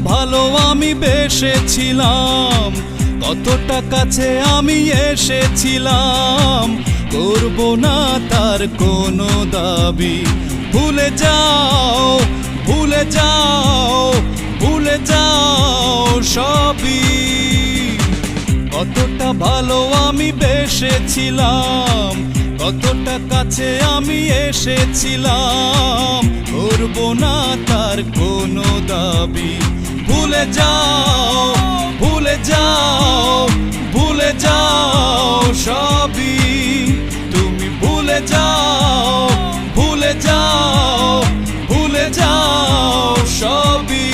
ভালো আমি বেসেছিলাম, কতটা কাছে আমি এসেছিলাম, করব না তার কোনো দাবি। ভুলে যাও, ভুলে যাও, ভুলে যাও সবই। কতটা ভালো আমি বেসেছিলাম, কতটা কাছে আমি এসেছিলাম, করব না তার কোনো দাবি। ভুলে যাও, ভুলে যাও, ভুলে যাও সবই। তুমি ভুলে যাও, ভুলে যাও, ভুলে যাও সবই।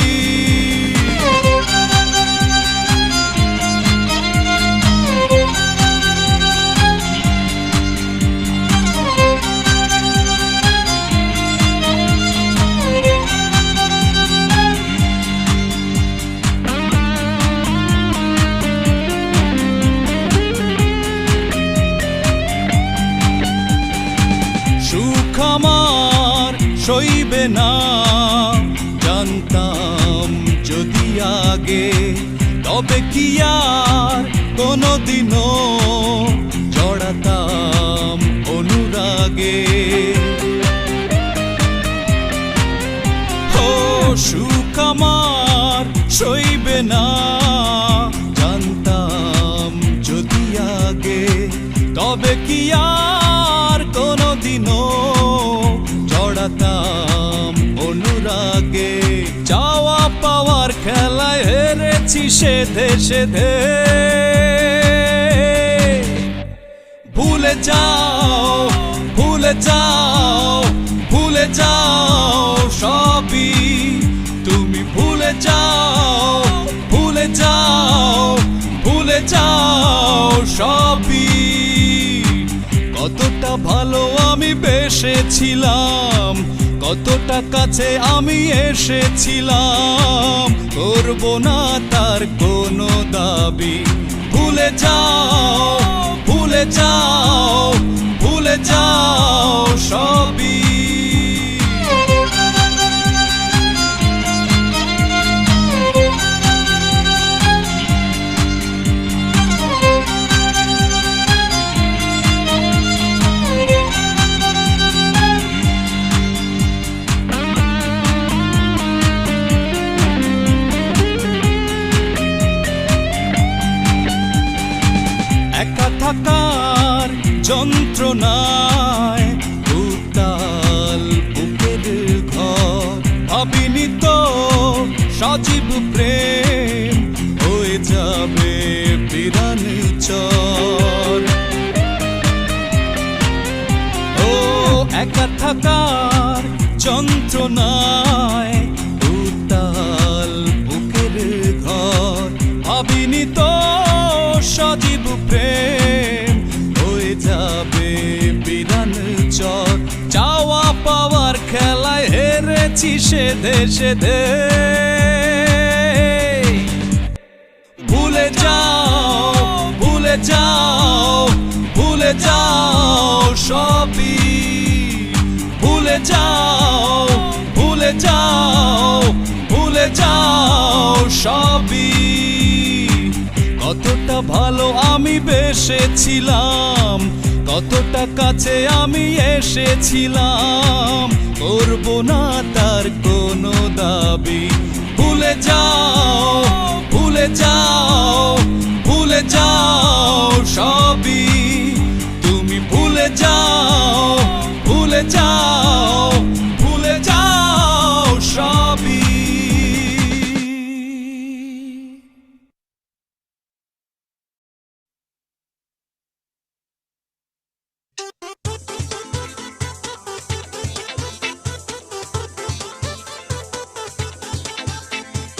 আমার সইবে না জানতাম যদি আগে, তবে কি আর কোনোদিনও জড়াতাম অনুরাগে। ও সুখ আমার সইবে না জানতাম যদি আগে, তবে কি আর কোনোদিনও জড়াতাম অনুরাগে। চাওয়া পাওয়ার খেলায় হেরেছি সেধে সেধে। ভুলে যাও, ভুলে যাও, ভুলে যাও সবই। তুমি ভুলে যাও, ভুলে যাও, ভুলে যাও সবই। কতটা ভালো আমি বেসেছিলাম, কতটা কাছে আমি এসেছিলাম, করব না তার কোনো দাবি। ভুলে যাও, ভুলে যাও, ভুলে যাও সবই। একা থাকার যন্ত্রণায় উত্তাল বুকের ঘর, ভাবিনি তো সজীব প্রেম হয়ে যাবে বিরান চর। ও একা থাকার যন্ত্রণায় উত্তাল বুকের ঘর, ভাবিনি তো সজীব প্রেম হয়ে যাবে বিরান চর। চাওয়া পাওয়ার খেলায় হেরেছি সেধে সেধে। ভুলে যাও, ভুলে যাও, ভুলে যাও সবই। ভুলে যাও, ভুলে যাও, ভুলে যাও সবই। কতটা ভালো আমি বেসেছিলাম, কতটা কাছে আমি এসেছিলাম, করব না তার কোনো দাবি। ভুলে যাও, ভুলে যাও, ভুলে যাও সবই। তুমি ভুলে যাও, ভুলে যাও, ভুলে যাও সবই।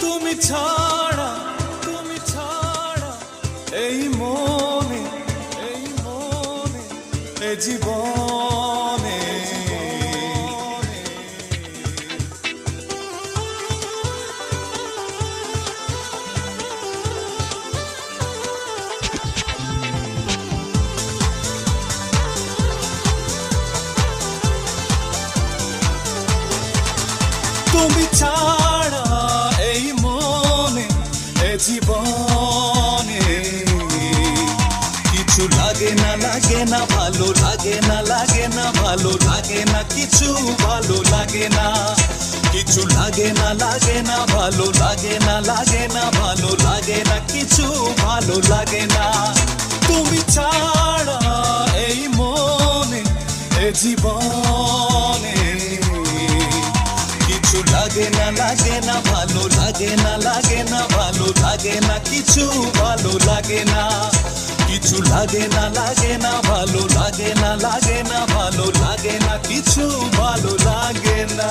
তুমি ছাড়া, তুমি ছাড়া এই মনে, এই মনে, এই জীবনে। তুমি ছাড়া এই মন জীবনে কিছু লাগে না ভালো লাগে না ভালো লাগে না কিছু ভালো লাগে না কিছু লাগে না ভালো লাগে না ভালো লাগে না কিছু ভালো লাগে না তুমি ছাড়া এই মনে এ জীবনে কিছু লাগে না ভালো লাগে না ভালো লাগে না কিছু ভালো লাগে না কিছু লাগে না ভালো লাগে না ভালো লাগে না কিছু ভালো লাগে না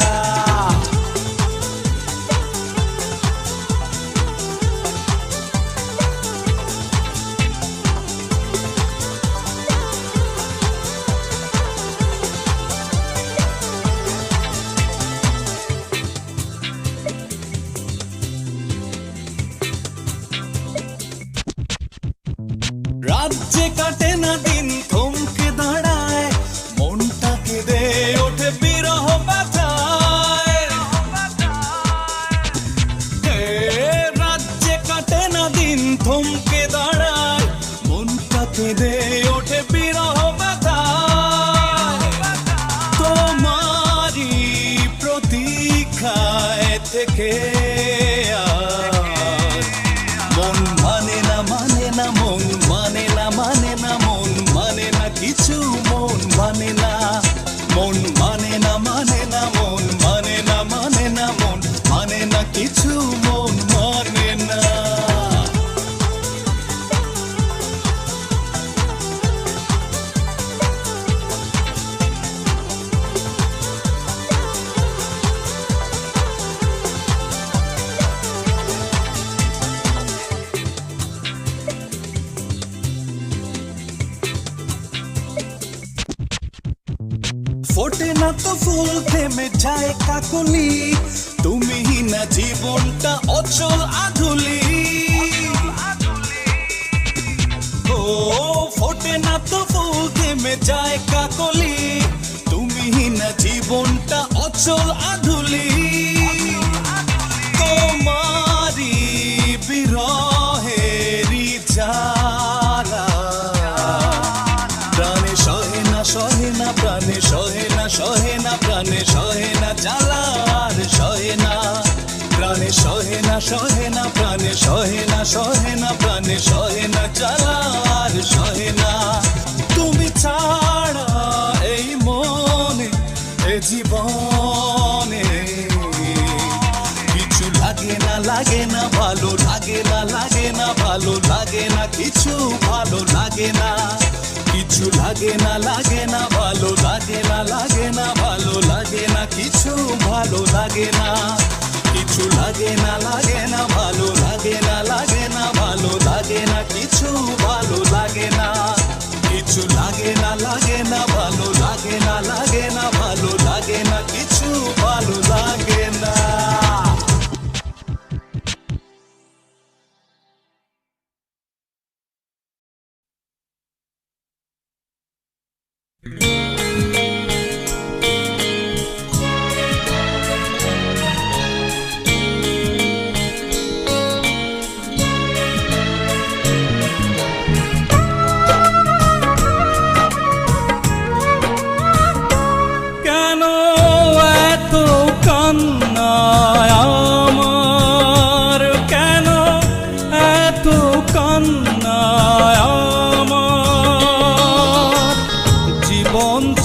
রাজ্যে কাটে না দিন থমকে দাঁড়ায় মনটা কেঁদে ওঠে বিরহ ব্যথায় রাজ্যে কাটে না দিন থমকে দাঁড়ায় মনটা কেঁদে ওঠে বিরহ ব্যথায় তোমারই প্রতীক্ষায় থেকে মন মানে না মন মানে না মন মানে না কিছু মন মানে না মন মানে না মন মানে না মন মানে না কিছু মন মানে না ফোটে না তো ফুল থেমে যায় কাকলি তুমি না জীবনটা অচল আধুলি ও ফোটে না তো ফুল থেমে যায় কাকলি তুমি না জীবনটা অচল আধুলি তোমারি বিরহেরি জ্বালা প্রাণে সহে না প্রাণে সহে না জ্বালার সহে না প্রাণে সহে না প্রাণে সহে না প্রাণে সহে না জ্বালার সহে না তুমি ছাড়া এই মনে এ জীবনে কিছু লাগে না ভালো লাগে না ভালো লাগে না কিছু ভালো লাগে না কিছু লাগে না ভালো লাগে না ভালো লাগে না কিছু ভালো লাগে না কিছু লাগে না ভালো লাগে না ভালো লাগে না কিছু ভালো লাগে না কিছু লাগে না ভালো লাগে না ভালো লাগে না কিছু ভালো লাগে না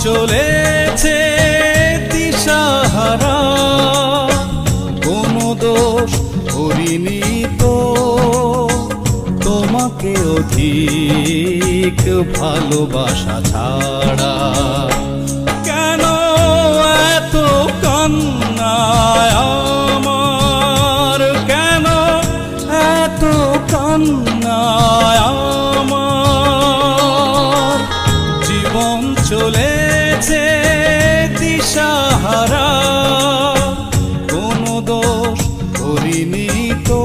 চলেছে দিশাহারা কোনো দোষ করিনি তো তোমাকে অধিক ভালোবাসা ছাড়া কেন এত কান্নায় আমার কেন এত কান্নায় আমার জীবন চলেছে দিশাহারা কোনো দোষ করিনি তো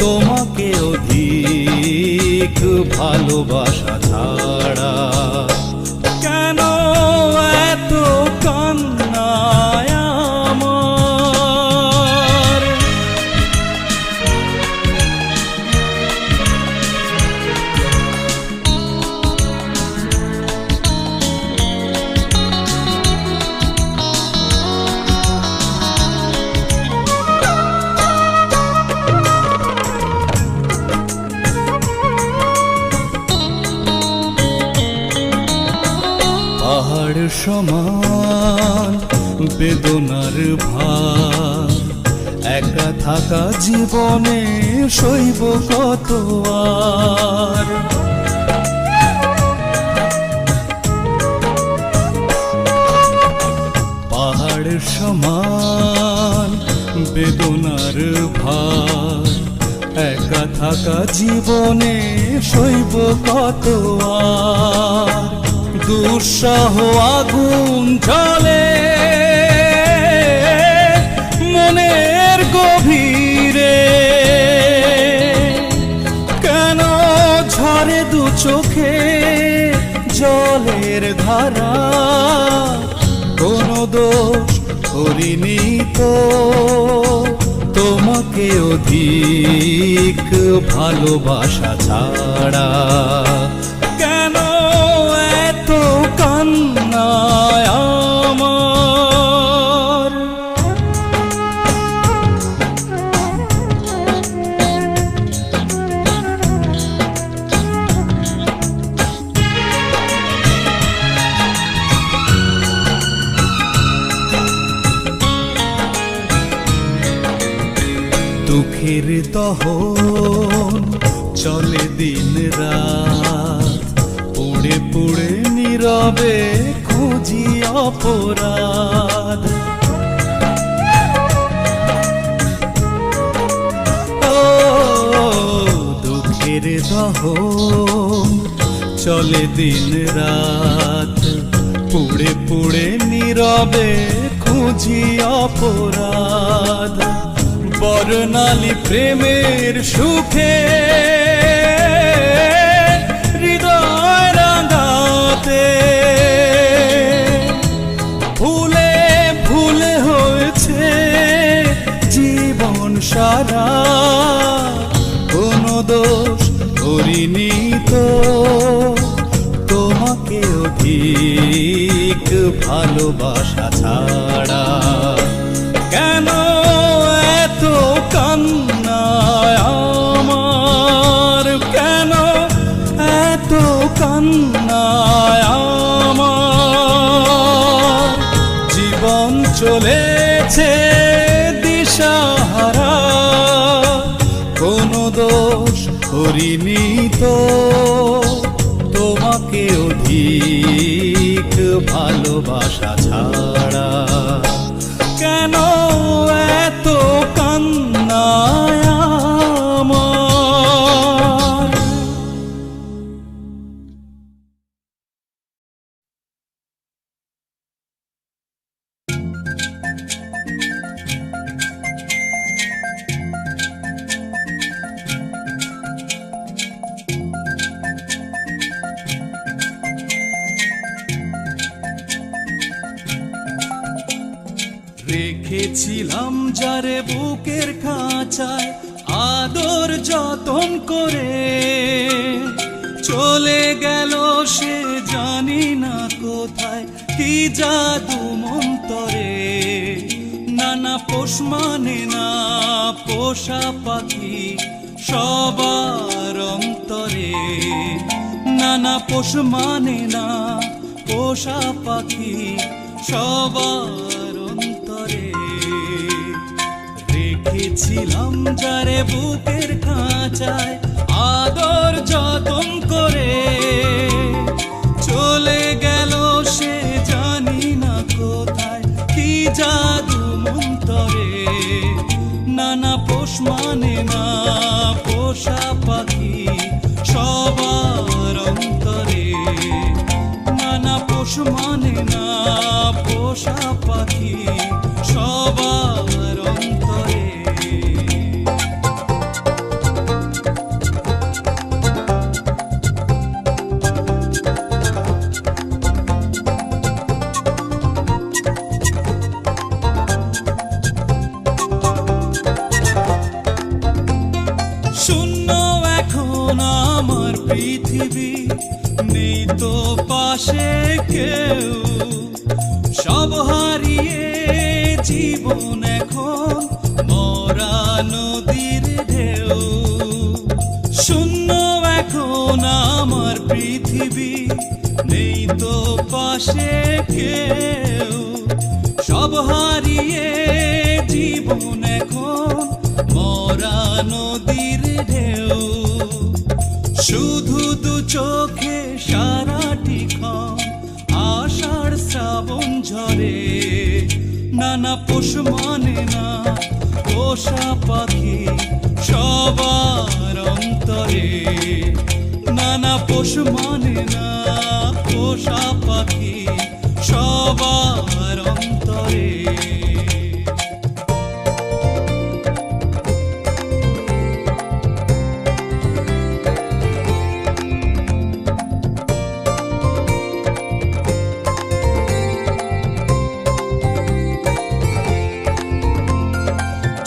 তোমাকে অধিক ভালোবাসা ছাড়া কেন এত কান্নায় আমার পাহাড় সমান বেদনার ভার, একা থাকা জীবনে সইব কত আর। পাহাড় সমান বেদনার ভার, একা থাকা জীবনে সইব কত আর। দুঃসহ আগুন জ্বলে মনের গভীরে, কেন ঝরে দু চোখে জলের ধারা। কোনো দোষ করিনি তো তোমাকে অধিক ভালোবাসা ছাড়া। কেন এত কান্নায় আমার? দুঃখের দহন চলে দিন রাত, পুড়ে পুড়ে নীরবে খুঁজি অপরাধ। ও দুঃখের দহন চলে দিন রাত, পুড়ে পুড়ে নীরবে খুঁজি অপরাধ। বর্ণালী প্রেমের সুখে হৃদয় রাঙাতে, ভুলে ভুলে হয়েছে জীবন সারা। কোনো দোষ করিনি তো তোমাকে অধিক ভালোবাসা ছাড়া। কেন এত কান্নায় আমার? কেন এত কান্নায় আমার? জীবন চলেছে দিশাহারা, কোনো দোষ করিনি তো তোমাকে অধিক ভালোবাসা ছাড়া। কেন এত কান্নায় আমার? রেখেছিলাম যারে বুকের খাঁচায় আদর যতন করে, চলে গেল সে জানি না কোথায়, কি জাদু মন্তরে। নানা পোষ মানে না পোষা পাখি সবার অন্তরে, নানা পোষ মানে না পোষা পাখি সবার অন্তরে। রেখেছিলাম যারে বুকের খাঁচায় আদর যতন করে, চলে গেল সে জানি না কোথায়, কি জাদু মন্তরে। নানা পোষ মানে না পোষা পাখি সবার অন্তরে, নানা পোষ মানে না পোষা পাখি সবার অন্তরে। শূন্য এখন আমার পৃথিবী, নেই তো পাশে কেউ, সব হারিয়ে জীবন এখন মরা নদীর ঢেউ। শূন্য এখন আমার পৃথিবী, নেই তো পাশে পাশে কেউ, সব হারিয়ে জীবন এখন মরা নদীর ঢেউ। শুধু দু চোখে সারাটি ক্ষণ আষাঢ় শ্রাবণ ঝরে। নানা পোষ মানে না পোষা পাখি সবার অন্তরে। নানা পোষ মানে না পোষা পাখি সবার অন্তরে।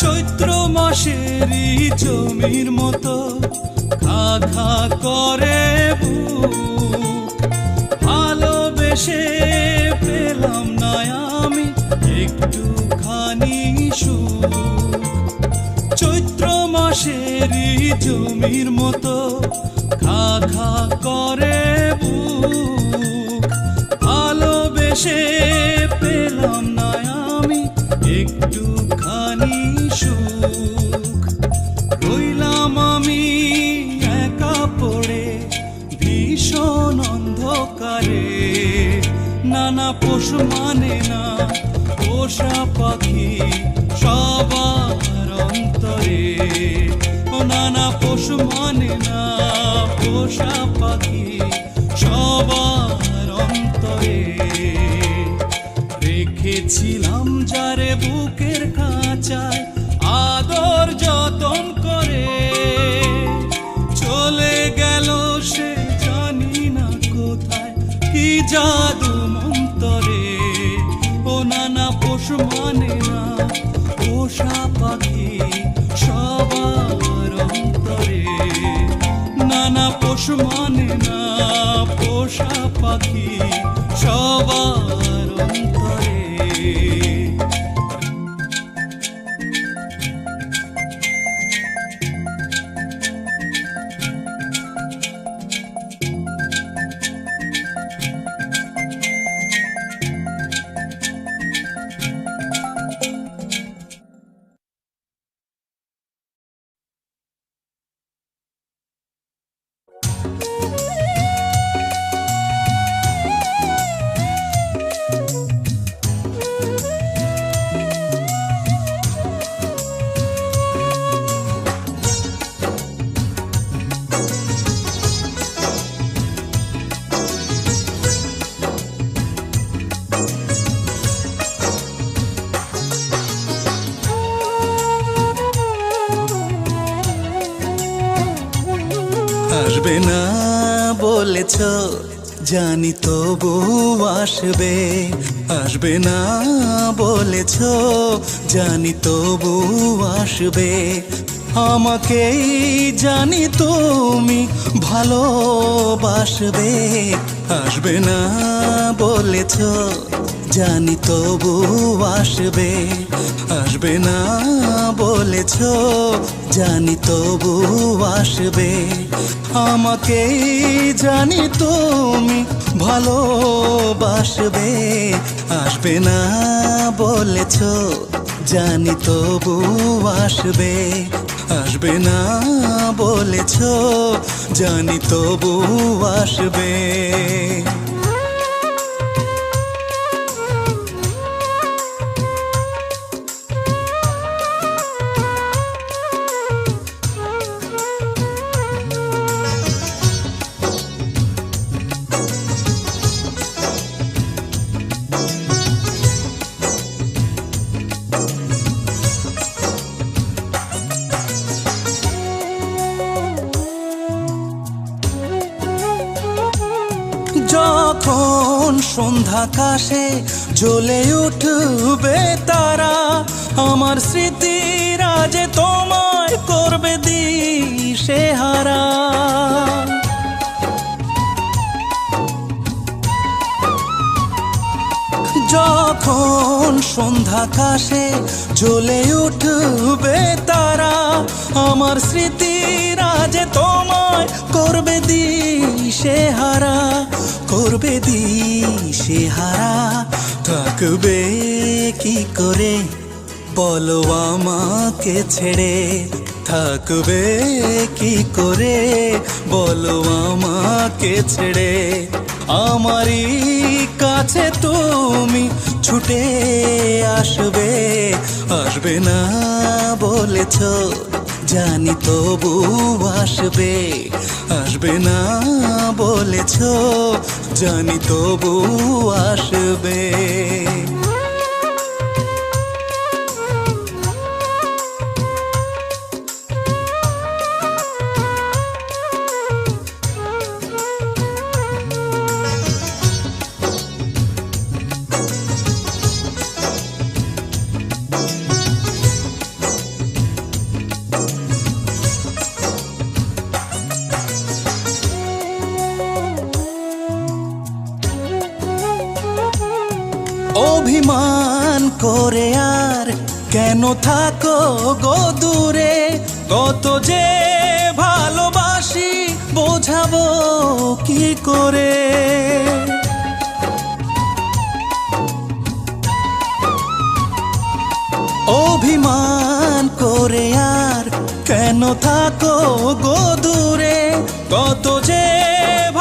চৈত্র মাসেরই জমির মতো খা খা করে বুক। ভালোবেসে পেলাম না আমি একটুখানি সুখ। চৈত্র মাসেরই জমির মতো খা খা করে বুক। ভালোবেসে পেলাম না আমি একটুখানি সুখ। রইলাম আমি একা পড়ে ভীষণ অন্ধকারে। নানা পোষ মানে না পোষা পাখি সবার অন্তরে। ও নানা পোষ মানে না পোষা পাখি সবার অন্তরে। রেখেছিলাম যারে বুকের খাঁচায় আদর যতন করে। চলে গেল সে জানি না কোথায় কি জাদু মন্তরে। ও নানা পোষ মানে না পোষা পাখি সবার অন্তরে। নানা পোষ মানে না পোষা পাখি সবার অন্তরে। আসবে না বলেছ জানি তবু আসবে। আসবে না বলেছ জানি তবু আসবে। আমাকেই জানি তুমি ভালোবাসবে। আসবে না বলেছ জানি তবু আসবে। আসবে না বলেছ জানি তবু আসবে। আমাকেই জানি তুমি ভালোবাসবে। আসবে না বলেছ জানি তবু আসবে। আসবে না বলেছ জানি তবু আসবে। যখন সন্ধ্যাকাশে জ্বলে উঠবে তারা, আমার স্মৃতিরা যে তোমায় করবে দিশেহারা। যখন সন্ধ্যাকাশে জ্বলে উঠবে তারা, আমার স্মৃতিরা যে তোমায় করবে দিশেহারা, করবে দিশেহারা। থাকবে কি করে বলো আমাকে ছেড়ে, থাকবে কি করে বলো আমাকে ছেড়ে। আমারই কাছে তুমি ছুটে আসবে, আসবে না বলেছ জানি তবু আসবে, আসবে না বলেছ জানি তবু আসবে। অভিমান করে আর কেন থাকো গো দূরে, কত যে ভালোবাসি বোঝাবো কি করে। অভিমান করে আর কেন থাকো গো দূরে, কত যে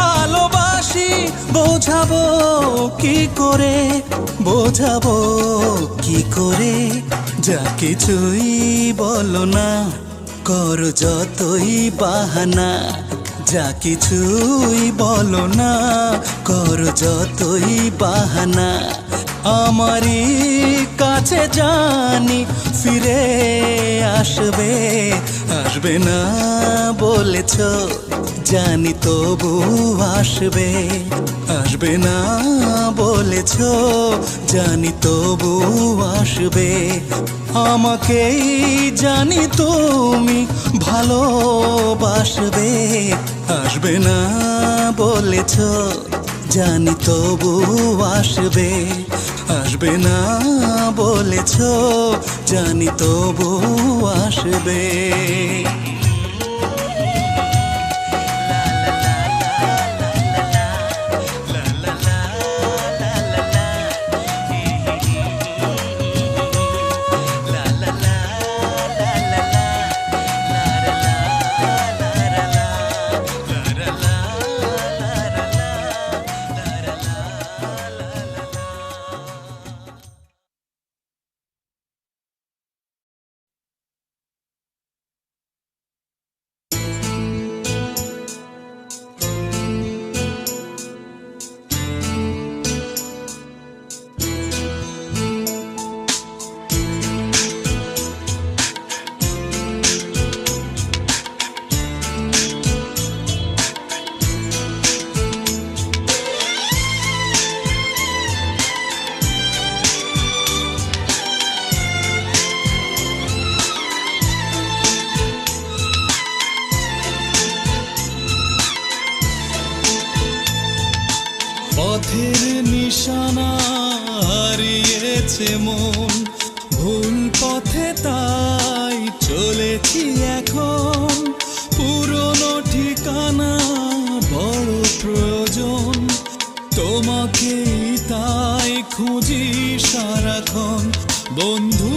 ভালোবাসি বোঝাবো কি করে, বোঝাবো কি করে। যা কিছুই বলো না করো যতই বাহানা, যা কিছুই বলো না করো যতই বাহানা। আমারই কাছে জানি ফিরে আসবে, আসবে না বলেছ জানি তবু আসবে, আসবে না বলেছ জানি তবু আসবে। আমাকেই জানি তুমি ভালোবাসবে, আসবে না বলেছ জানি তবু আসবে, আসবে না বলেছ জানি তবু আসবে। পথের নিশানা হারিয়েছে মন, ভুল পথে তাই চলেছি এখন। পুরনো ঠিকানা বড় প্রয়োজন, তোমাকেই তাই খুঁজি সারাক্ষণ। বন্ধু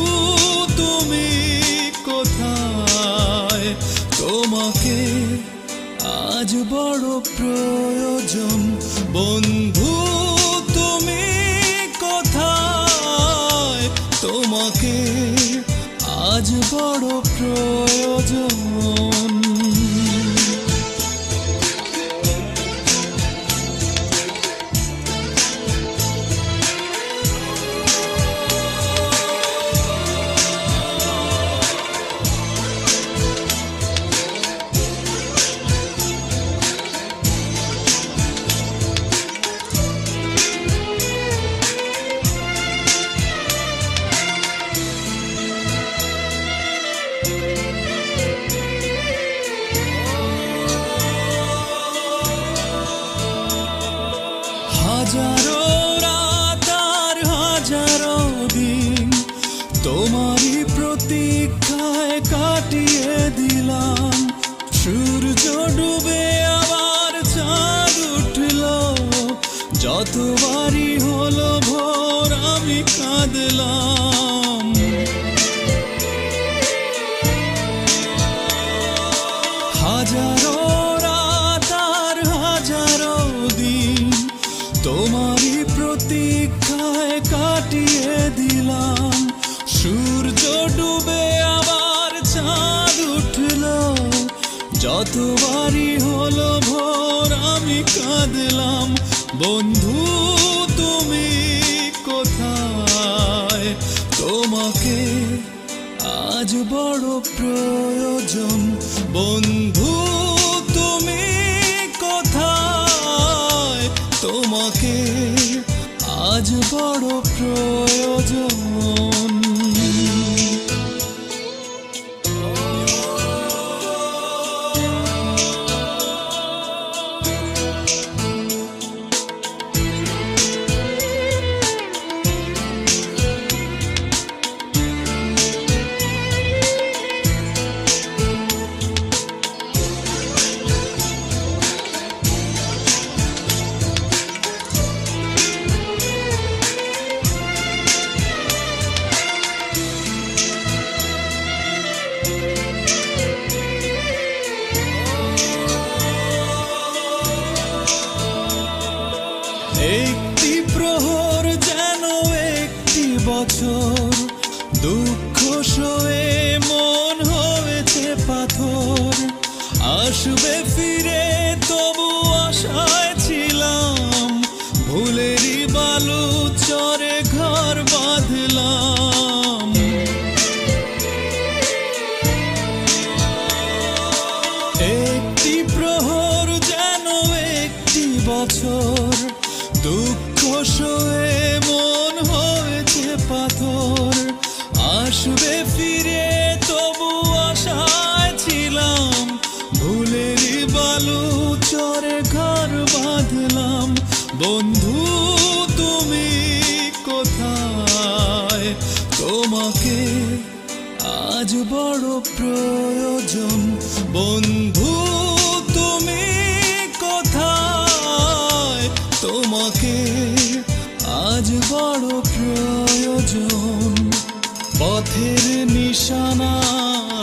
তুমি কোথায়, তোমাকে আজ বড় প্রয়োজন। বন্ধু তুমি কোথায়, তোমাকে আজ বড় প্রয়োজন। কাঁদলাম। হাজারো রাত আর হাজারো দিন তোমারই প্রতীক্ষায় কাটিয়ে দিলাম। সূর্য ডুবে আবার চাঁদ উঠল, যতবারই হলো ভোর আমি কাঁদলাম। বন্ধু তুমি কোথায়, তোমাকে আজ বড় প্রয়োজন। বন্ধু তুমি কোথায়, তোমাকে আজ বড় প্রয়োজন। একটি প্রহর যেন একটি বছর, দুঃখ সয়ে মন হয়েছে পাথর। আসবে ফিরে তবু আশায় ছিলাম, ভুলেরই বালু চরে ঘর বাঁধলাম। একটি প্রহর যেন একটি বছর, দুঃখ সয়ে মন হয়েছে পাথর। আসবে ফিরে তবু আশায় ছিলাম, ভুলেরই বালু চরে ঘর বাঁধলাম। বন্ধু তুমি কোথায়, তোমাকে আজ বড় প্রয়োজন। বন্ধু তুমি কোথায়, তোমাকে আজ বড় প্রয়োজন। পথের নিশানা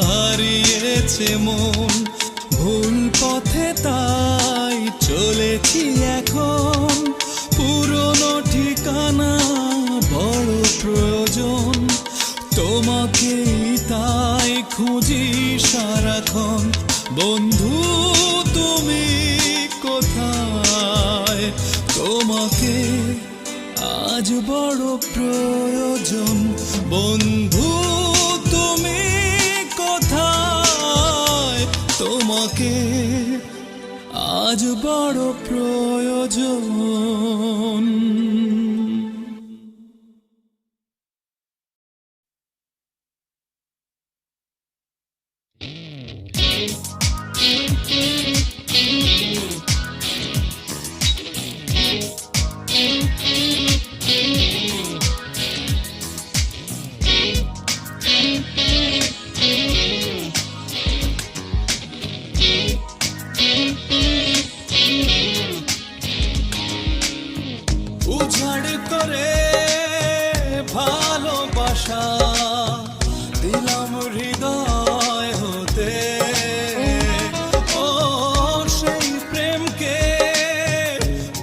হারিয়েছে মন, ভুল পথে তাই চলেছি এখন। পুরনো ঠিকানা বড় প্রয়োজন, তোমাকে তাই খুঁজি সারাক্ষণ। বন্ধু তুমি কোথায়, তোমাকে আজ বড় প্রয়োজন। বন্ধু তুমি কোথায়, তোমাকে আজ বড় প্রয়োজন। উজাড় করে ভালোবাসা দিলাম হৃদয় হতে, ও সেই প্রেমকে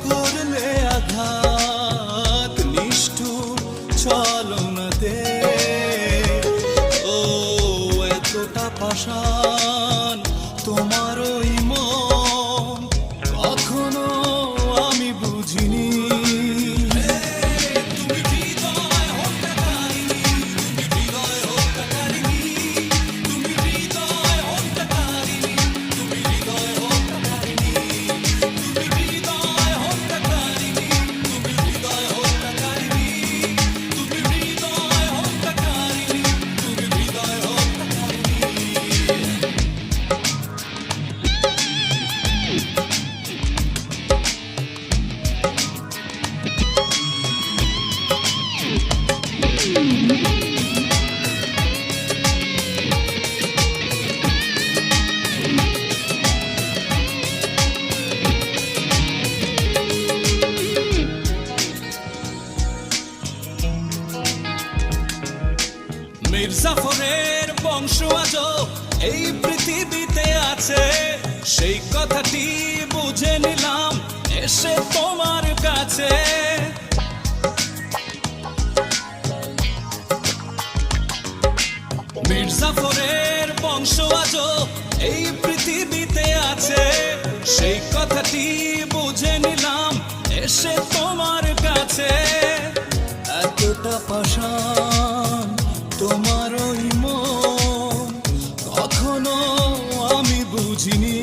করলে আঘাত নিষ্ঠুর ছলনাতে। ও এতটা পাষাণ তোমার ওই মন, কখনো আমি বুঝিনি। মির্জাফরের বংশ আজও এই পৃথিবীতে আছে, সেই কথাটি বুঝে নিলাম এসে তোমার কাছে। মির্জাফরের বংশ আজও এই পৃথিবীতে আছে, সেই কথাটি বুঝে নিলাম এসে তোমার কাছে। এতটা পাষাণ তোমার ওই মন, কখনো আমি বুঝিনি।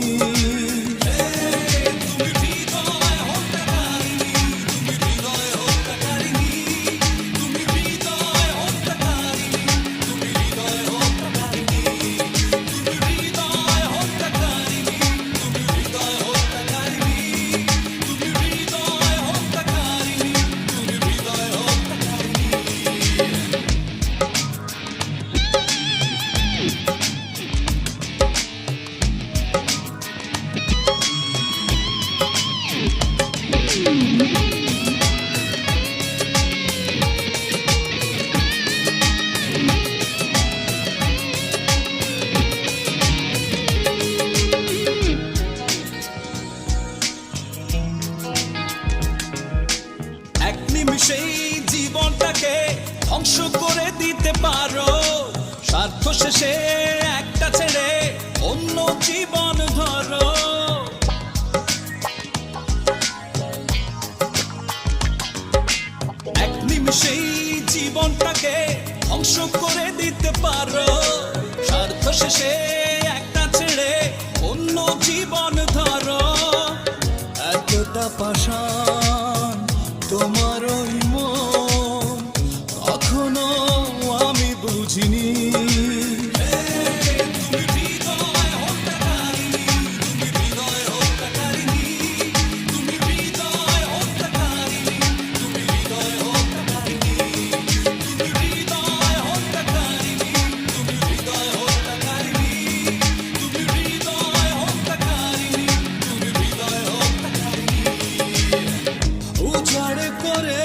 সেই জীবনটাকে ধ্বংস করে দিতে পারো, স্বার্থ শেষে একটা ছেড়ে অন্য জীবন ধরো। এক নিমিষেই জীবনটাকে ধ্বংস করে দিতে পারো, স্বার্থ শেষে একটা ছেড়ে অন্য জীবন ধরো। এতটা পাষাণ তোমার ওই মন, কখনো আমি বুঝিনি। উজাড় করে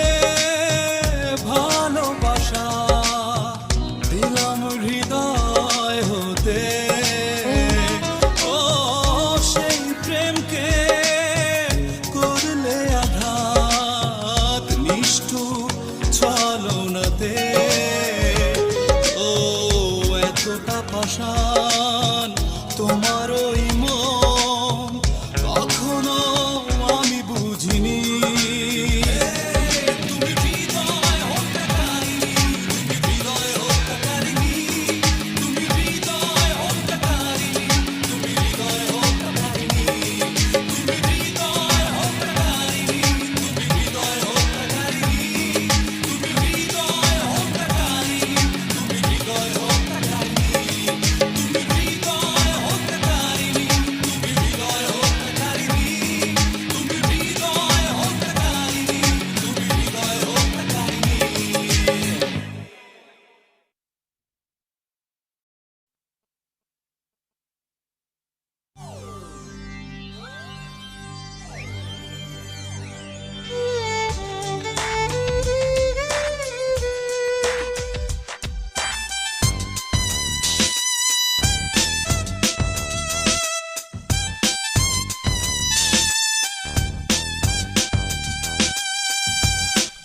ভালোবাসা দিলাম হৃদয় হতে, ও সেই প্রেমকে করলে আঘাত নিষ্ঠুর ছলনাতে। ও এতটা পাষাণ তোমার ওই মন, কখনো আমি বুঝিনি।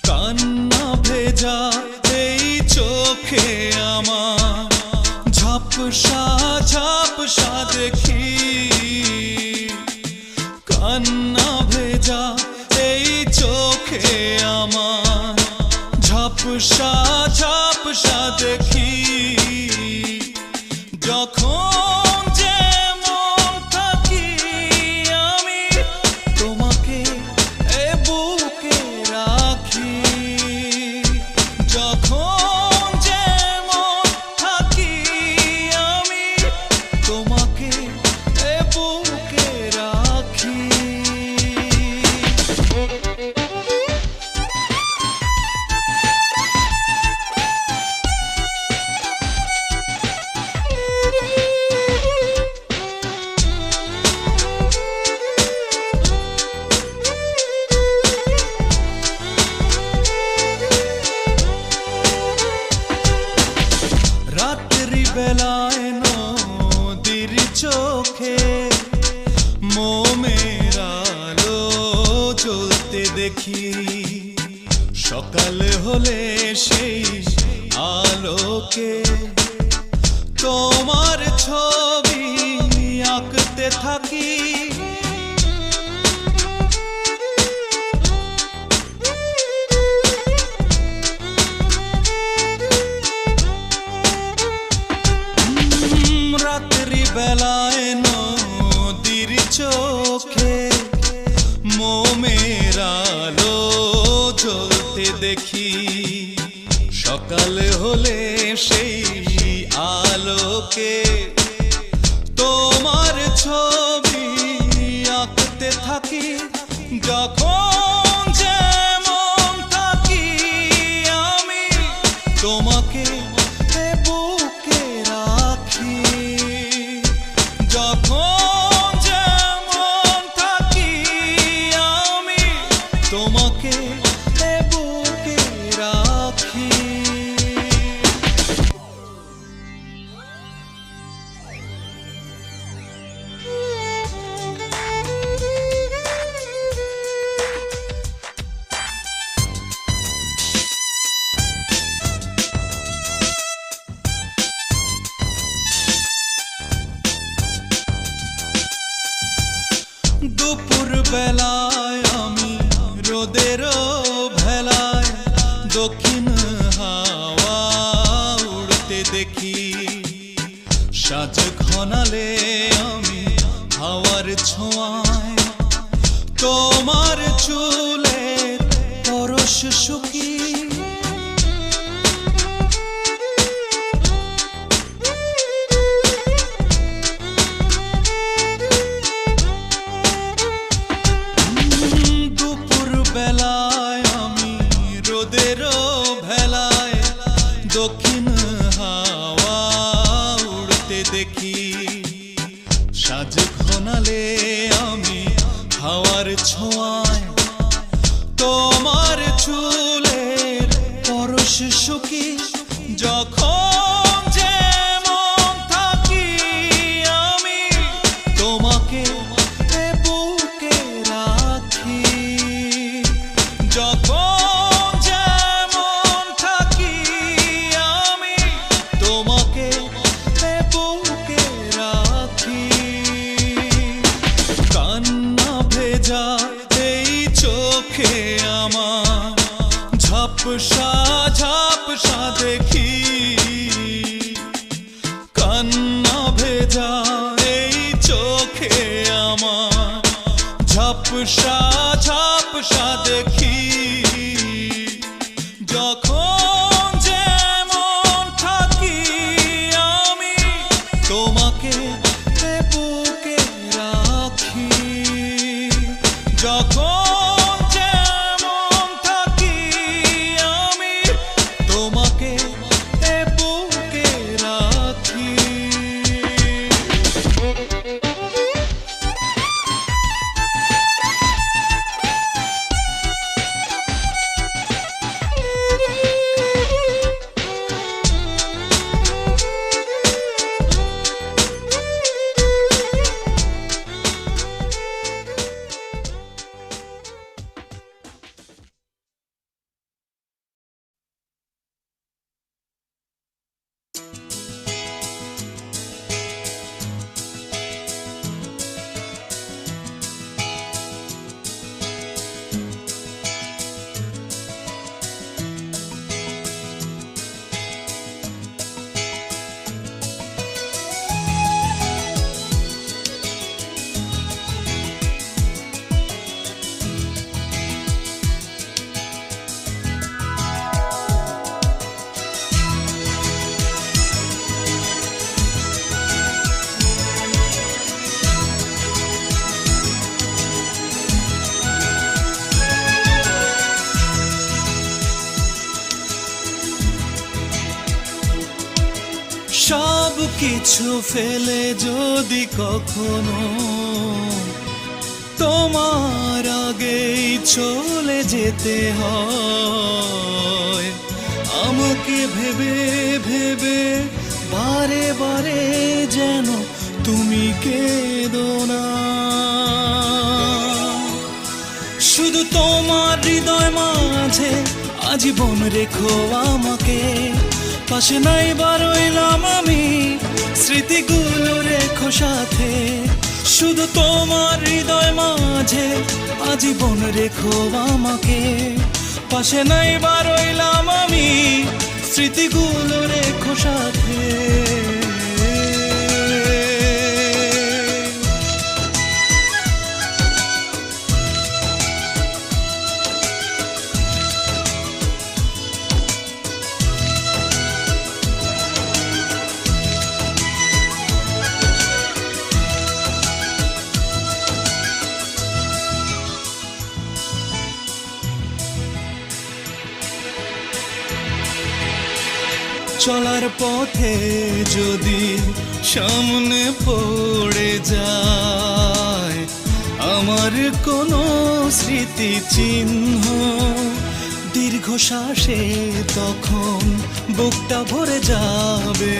কান্না ভেজা এই চোখে আমার ঝাপসা ঝাপসা দেখি, কান্না ভেজা এই চোখে আমার ঝাপসা ঝাপসা দেখি। যখন যেমন থাকি আমি তোমাকে এ বুকে রাখি, যখন যেমন থাকি আমি তোমাকে এ বুকে রাখি। সকাল হলে সেই আলোকে তোমার ছবি আঁকতে থাকি। রাত্রি বেলায় নদীর চোখে মোমের আলো জ্বলতে দেখি। সকাল হলে সেই আলোকে তোমার ছবি আঁকতে থাকি। যখন যেমন থাকি আমি তোমাকে বুকে রাখি। যখন যেমন থাকি আমি তোমাকে বুকে রাখি। দুপুর বেলায় আমি রোদের ভেলায় দক্ষিণ হাওয়া উড়তে দেখি। সাজ ঘনালে আমি হাওয়ার ছোঁয়ায় তোমার চুলের পরশ সুখী। বেলায় আমি রোদের ভেলায় দক্ষিণ হাওয়া উড়তে দেখি। সাজ ঘনালে আমি হাওয়ার ছোঁয়ায় তোমার চুলের পরশ সুখী। যখন যেমন থাকি আমি তোমাকে বুকে রাখি। যখন যেমন থাকি আমি তোমাকে বুকে রাখি। কান্না ভেজা এই চোখে আমার ঝাপসা ঝাপসা দেখি। কান্না ভেজা এই চোখে আমার ঝাপসা ঝাপসা দেখি। যখন যেমন থাকি আমি তোমাকে বুকে রাখি। যখন যেমন থাকি আমি তোমাকে বুকে রাখি। সব কিছু ফেলে যদি কখনো তোমার আগেই চলে যেতে হয়, আমাকে ভেবে ভেবে বারে বারে যেন তুমি কেঁদো না। শুধু তোমার হৃদয় মাঝে আজীবন রেখো আমাকে, পাশে নাই বা রইলাম আমি, স্মৃতিগুলো রেখো সাথে, শুধু তোমার হৃদয় মাঝে আজীবন রেখো আমাকে, পাশে নাই বা রইলাম আমি, স্মৃতিগুলো রেখো সাথে। চলার পথে যদি সামনে পড়ে যায় আমার কোনো স্মৃতি চিহ্ন, দীর্ঘশ্বাসে তখন বুকটা ভরে যাবে,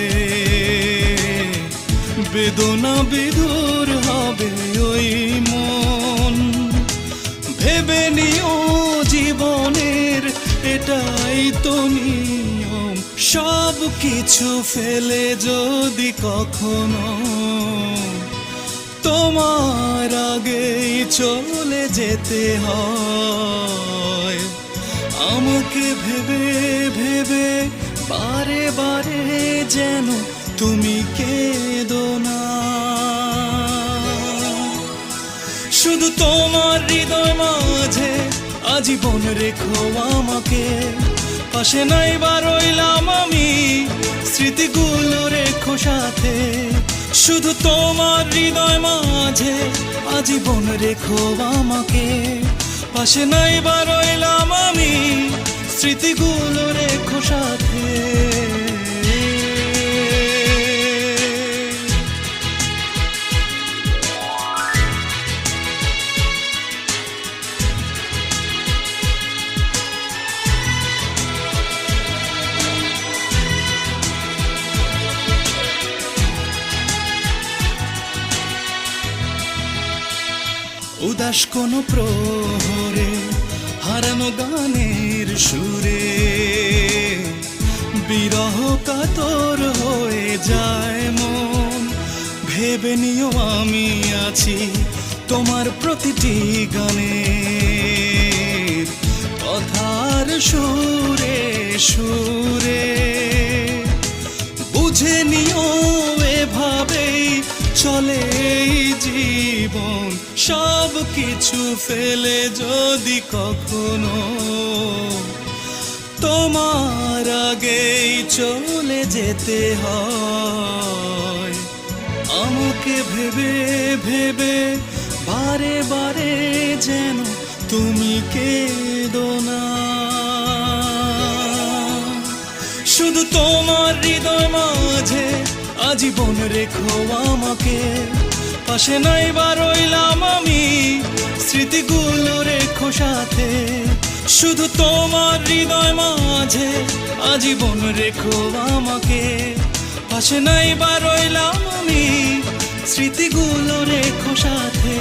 বেদনা বিধুর হবে ওই মন। ভেবে নিও জীবনের এটাই তো নিয়ম, সব কিছু ফেলে যদি কখনো তোমার আগেই চলে যেতে হয়, আমাকে ভেবে ভেবে বারে বারে যেন তুমি কেঁদো না। শুধু তোমার হৃদয় মাঝে আজীবন রেখো আমাকে, পাশে নাই বা রইলাম আমি, স্মৃতিগুলো রেখো সাথে, শুধু তোমার হৃদয় মাঝে আজীবন রেখো আমাকে, পাশে নাই বা রইলাম আমি, স্মৃতিগুলো রেখো সাথে। উদাস কোনো প্রহরে হারানো গানের সুরে বিরহ কাতর হয়ে যায় মন, ভেবে নিও আমি আছি তোমার প্রতিটি গানে, কথার সুরে সুরে, বুঝে নিও এভাবেই চলে জীবন, সব কিছু ফেলে যদি কখনো তোমার আগেই চলে যেতে হয়, আমাকে ভেবে ভেবে বারে বারে যেন তুমি কেঁদো না। শুধু তোমার হৃদয় মাঝে আজীবন রেখো আমাকে, পাশে নাই বা রইলাম আমি, স্মৃতিগুলো রেখো সাথে, শুধু তোমার হৃদয় মাঝে আজীবন রেখো আমাকে, পাশে নাই বা রইলাম আমি, স্মৃতিগুলো রেখো সাথে।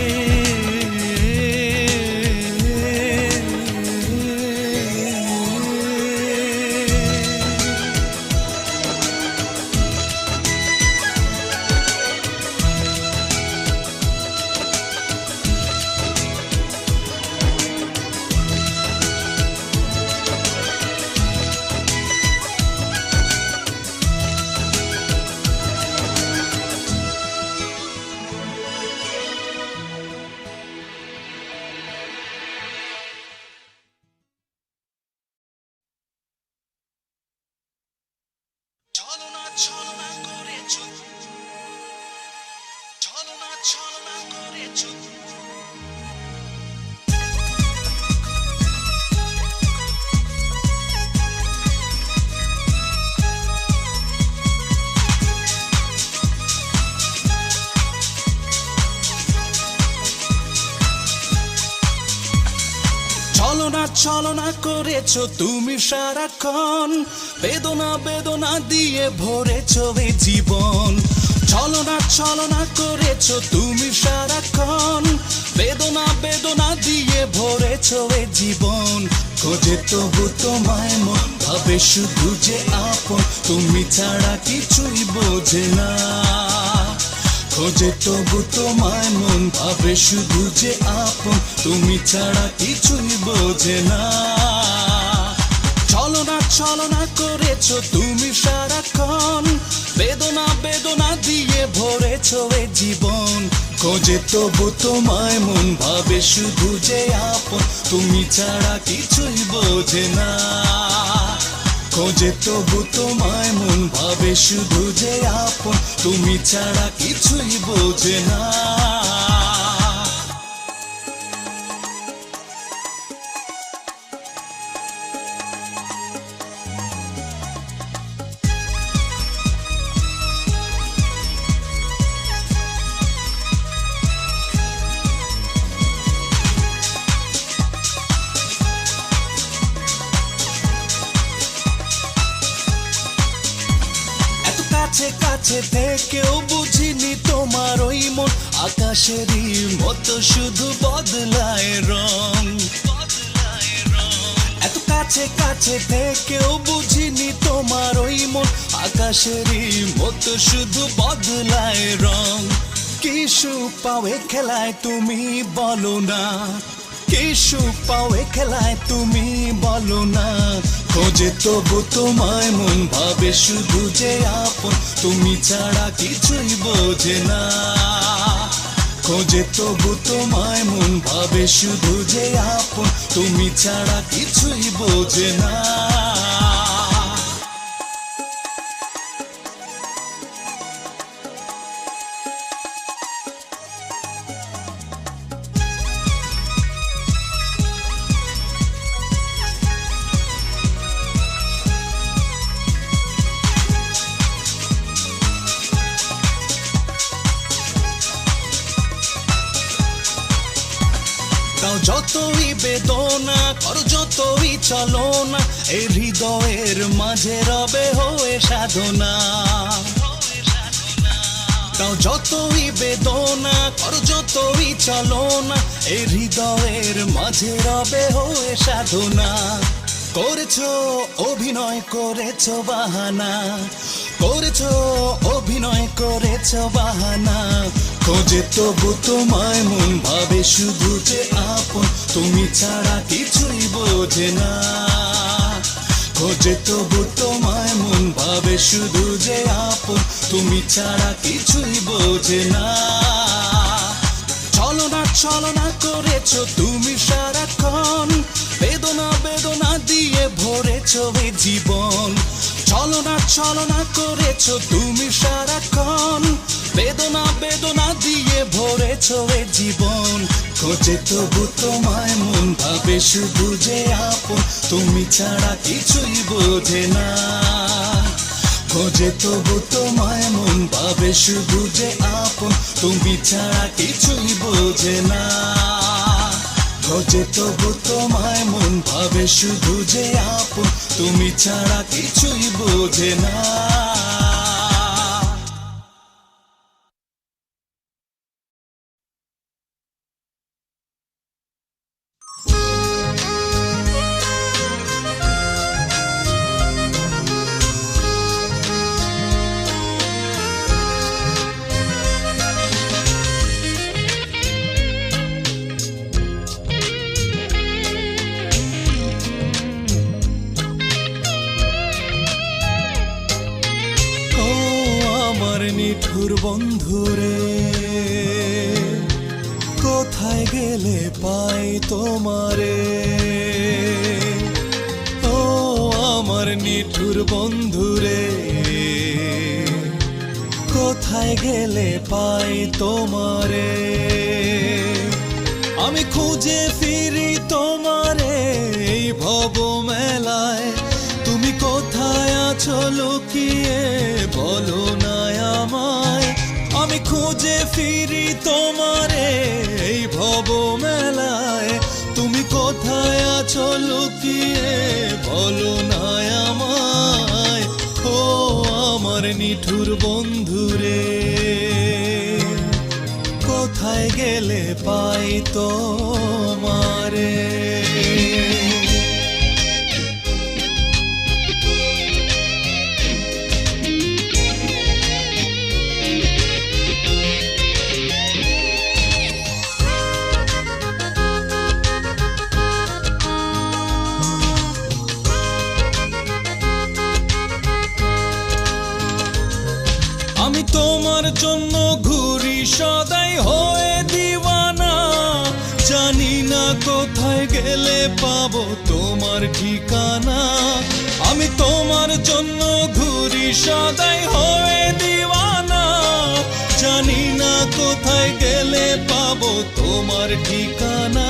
ছলনা করেছো, ছলনা করেছো। ছলনা করেছো তুমি সারাক্ষণ, বেদনা বেদনা দিয়ে ভরেছো এই জীবন, ছলনা করেছো তুমি সারাক্ষণ, বেদনা বেদনা দিয়ে ভরেছো এ জীবন। খোঁজে তবু তোমায় মন, ভাবে শুধু যে আপন, তুমি ছাড়া কিছুই বোঝে না। খোঁজে তবু তোমায় মন, ভাবে শুধু যে আপন, তুমি ছাড়া কিছুই বোঝে না। ছলনা করেছো তুমি সারাক্ষণ, বেদনা বেদনা দিয়ে ভরেছো এ জীবন। খোঁজে তবু তোমায় মন, ভাবে শুধু যে আপন, তুমি ছাড়া কিছুই বোঝে না। খোঁজে তবু তোমায় মন, ভাবে শুধু যে আপন, তুমি ছাড়া কিছুই বোঝে না। কাছে কাছে থেকেও বুঝিনি তোমার ওই মন, আকাশেরই মতো শুধু বদলায় রং। এত কাছে কাছে থেকেও বুঝিনি তোমার ওই মন, আকাশেরই মতো শুধু বদলায় রং। কি সুখ পাও এ খেলায় তুমি বলো না, কি সুখ পাও এ খেলায় তুমি বলো না। খোঁজে তবু তোমায় মন, ভাবে শুধু যে আপন, তুমি ছাড়া কিছুই বোঝে না। খোঁজে তবু তোমায় মন, ভাবে শুধু যে আপন, তুমি ছাড়া কিছুই বোঝে না। দাও যতই বেদনা, করো যতই চলনা, এই হৃদয়ের মাঝে রবে হয়ে সাধনা। দাও যতই বেদনা, করো যতই চলনা, এই হৃদয়ের মাঝে রবে হয়ে সাধনা। করেছো অভিনয়, করেছো বাহানা, করেছো অভিনয়, করেছো বাহানা। খোঁজে তবু তোমায় মন, ভাবে শুধু যে আপন, তুমি ছাড়া কিছুই বোঝে না। খোঁজে তবু তোমায় মন, ভাবে শুধু যে আপন, তুমি ছাড়া কিছুই বোঝে না। ছলনা করেছো তুমি সারাক্ষণ, বেদনা বেদনা দিয়ে ভরেছো এ জীবন। ছলনা করেছো তুমি সারাক্ষণ, বেদনা বেদনা দিয়ে ভরেছো এ জীবন। খোঁজে তবু তোমায় মন, ভাবে শুধু যে আপন, তুমি ছাড়া কিছুই বোঝে না। খোঁজে তবু তোমায় মন, ভাবে শুধু যে আপন, তুমি ছাড়া কিছুই বোঝে না। খোঁজে তবু তোমায় মন, ভাবে শুধু যে আপন, তুমি ছাড়া কিছুই বোঝে না। নিঠুর বন্ধুরে, কোথায় গেলে পাই তোমারে? ও আমার নিঠুর বন্ধুরে, কোথায় গেলে পাই তোমারে? আমি খুঁজে ফিরি তোমারে এই ভব মেলায়, তুমি কোথায় আছো লুকিয়ে বলো না আমায়। আমি খুঁজে ফিরি তোমারে এই ভব মেলায়, তুমি কোথায় আছো লুকিয়ে বলো না আমায়। ও আমার নিঠুর বন্ধুরে। গেলে পাই তোমারে। আমি তোমার জন্য ঘুরি সদাই হয়ে দিওয়ানা, জানি না কোথায় গেলে পাবো তোমার ঠিকানা। আমি তোমার জন্য ঘুরি সদাই হয়ে দিওয়ানা, জানি না কোথায় গেলে পাবো তোমার ঠিকানা।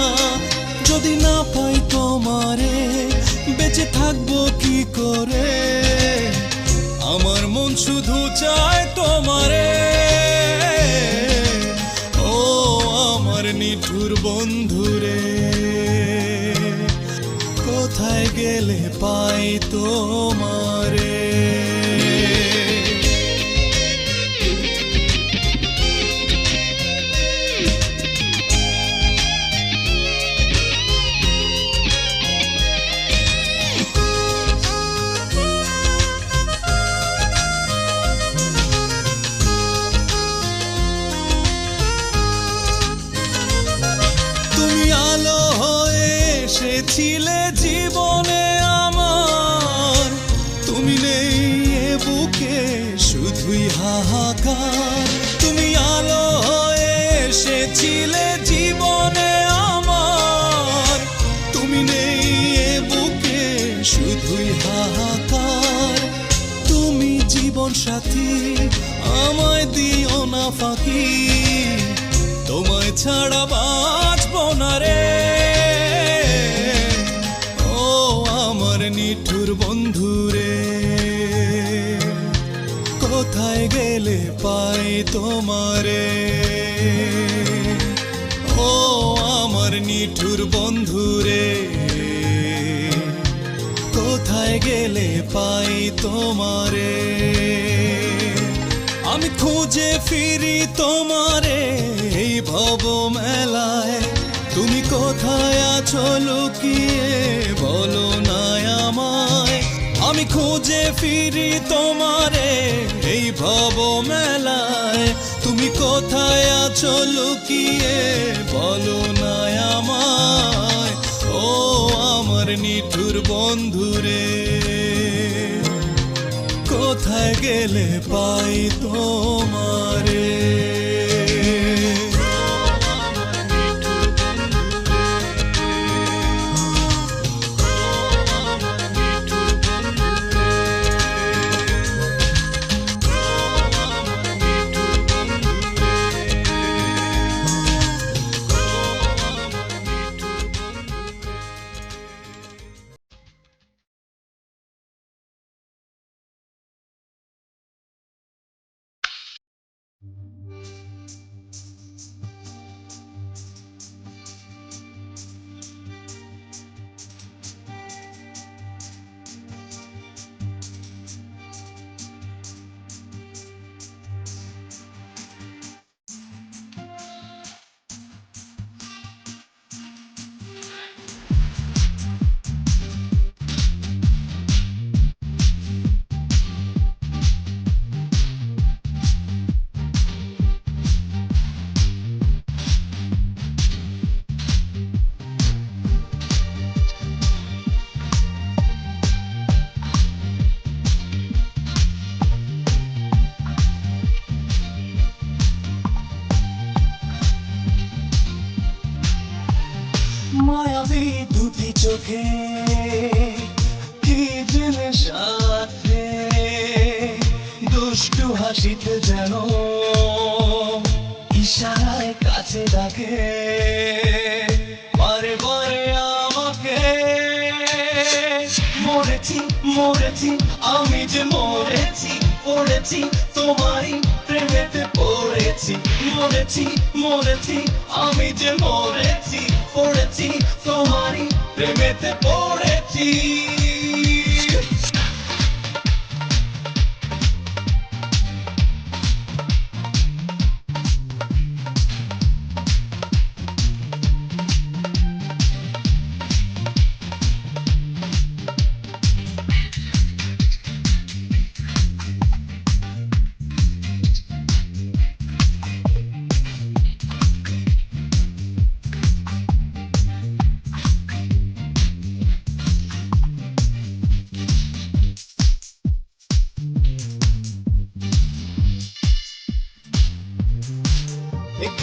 যদি না পাই তোমারে বেঁচে থাকবো কি করে, আমার মন শুধু চায় তোমারে। ও আমার নিঠুর বন্ধুরে, কোথায় গেলে পাই তোমারে। ছিলে জীবনে আমার, তুমি নেই এ বুকে শুধুই হাহাকার। তুমি আলো হয়ে এসেছিলে জীবনে আমার, তুমি নেই এ বুকে শুধুই হাহাকার। তুমি জীবন সাথী আমায় দিও না ফাঁকি, তোমায় ছাড়া বাঁচবো না রে। নিঠুর বন্ধুরে, কোথায় গেলে পাই তোমারে। ও আমার নিঠুর বন্ধুরে, কোথায় গেলে পাই তোমারে। আমি খুঁজে ফিরি তোমারে এই ভব মেলায়, তুমি কোথায় আছো লুকিয়ে বলো না আমায়। আমি খুঁজে ফিরি তোমারে এই ভব মেলায়, তুমি কোথায় আছো লুকিয়ে বলো না আমায়। ও আমার নিঠুর বন্ধুরে, কোথায় গেলে পাই তোমারে। মায়াবী দুটি চোখে কি জিনিস আছে, দুষ্টু হাসিতে যেন ইশারায় কাছে ডাকে। বারে বারে আমাকে মরেছি মরেছি আমি যে মরেছি, পড়েছি তোমারই প্রেমেতে পড়েছি। মরেছি মরেছি আমি যে মরেছি, পড়েছি তোমারই প্রেমেতে পড়েছি।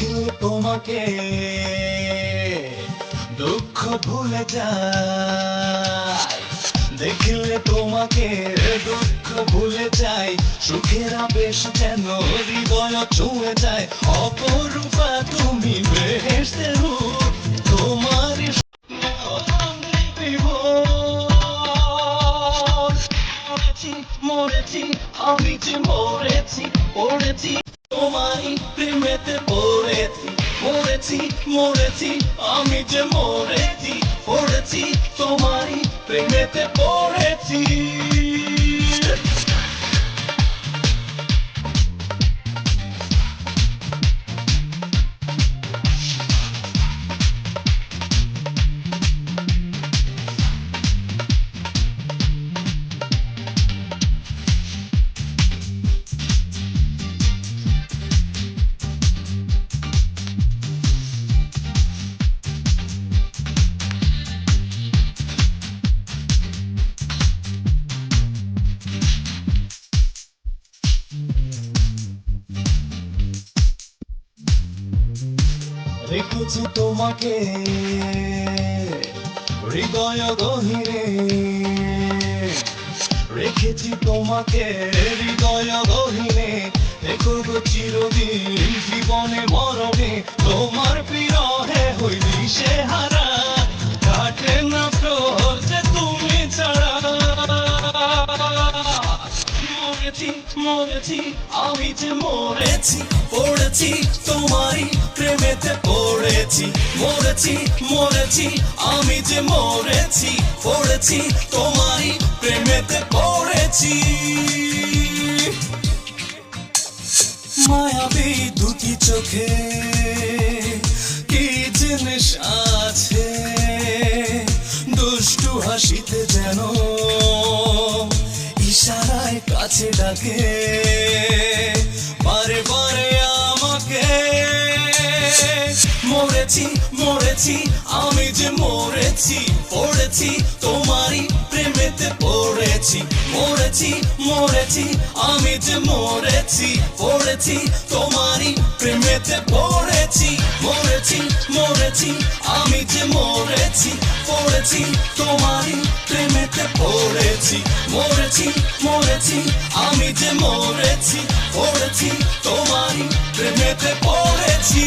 দেখলে তোমাকে দুঃখ ভুলে যায়, দেখলে তোমাকে দুঃখ ভুলে যায়, সুখের আবেশ যেন হৃদয় ছুঁয়ে যায়। অপরূপা তুমি বেহেশতের রূপ, তোমার মরেছি আমি যে মরেছি, পড়েছি তোমারই প্রেমেতে পড়েছি, মরেছি মরেছি আমি যে মরেছি, পড়েছি তোমারই প্রেমেতে পড়েছি। রেখেছি তোমাকে হৃদয় গহীরে, রেখেছি তোমাকে হৃদয় গহীরে, দেখো গো চিরদিন জীবনে মরণে, তোমার বিরহে হই দিশেহারা, কাটে না প্রহর যে তুমি ছাড়া। মরেছি মরেছি আমি যে মরেছি, পড়েছি তোমারই প্রেমেতে পড়েছি, মরেছি মরেছি আমি যে মরেছি, পড়েছি তোমারই প্রেমেতে পড়েছি। মায়াবী দুটি চোখে কি জিনিস আছে, দুষ্টু হাসিতে যেন ইশারায় কাছে ডাকে, বারে বারে আমাকে। মরেছি মরেছি আমি যে মরেছি, পড়েছি তোমারই প্রেমেতে পড়েছি, মরেছি মরেছি আমি যে মরেছি, পড়েছি তোমারই প্রেমেতে পড়েছি, মরেছি মরেছি আমি যে মরেছি, পড়েছি তোমারই প্রেমেতে পড়েছি, মরেছি মরেছি আমি যে মরেছি, পড়েছি তোমারই প্রেমেতে পড়েছি।